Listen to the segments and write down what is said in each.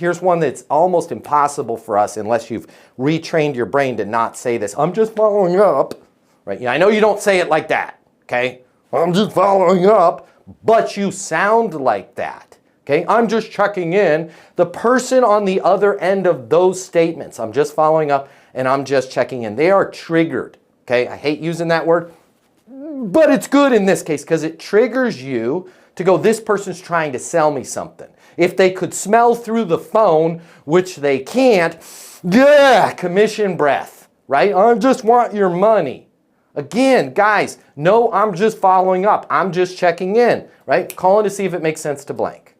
Here's one that's almost impossible for us unless you've retrained your brain to not say this. I'm just following up, right? I know you don't say it like that, okay? I'm just following up, but you sound like that, okay? I'm just checking in. The person on the other end of those statements, I'm just following up and I'm just checking in, they are triggered, okay? I hate using that word, but it's good in this case because it triggers you to go, this person's trying to sell me something. If they could smell through the phone, which they can't, yeah, commission breath, right? I just want your money. Again, guys, no, I'm just following up. I'm just checking in, right? Calling to see if it makes sense to blank,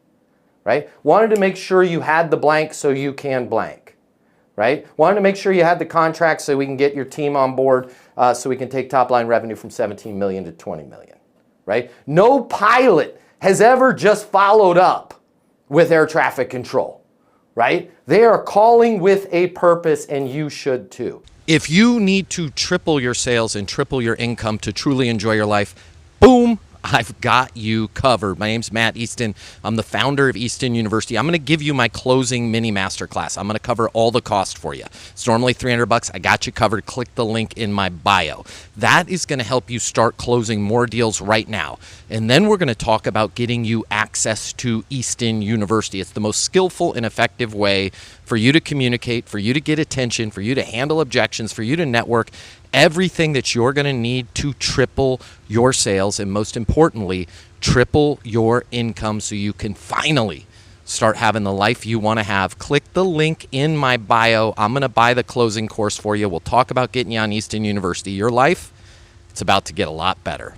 right? Wanted to make sure you had the blank so you can blank, right? Wanted to make sure you had the contract so we can get your team on board so we can take top line revenue from 17 million to 20 million, right? No pilot has ever just followed up with air traffic control, right? They are calling with a purpose and you should too. If you need to triple your sales and triple your income to truly enjoy your life, boom, I've got you covered. My name's Matt Easton. I'm the founder of Easton University. I'm going to give you my closing mini masterclass. I'm going to cover all the cost for you. It's normally $300. I got you covered. Click the link in my bio. That is going to help you start closing more deals right now. And then we're going to talk about getting you access to Easton University. It's the most skillful and effective way for you to communicate, for you to get attention, for you to handle objections, for you to network. Everything that you're going to need to triple your sales and, most importantly, triple your income so you can finally start having the life you want to have. Click the link in my bio. I'm going to buy the closing course for you. We'll talk about getting you on Easton University. Your life, it's about to get a lot better.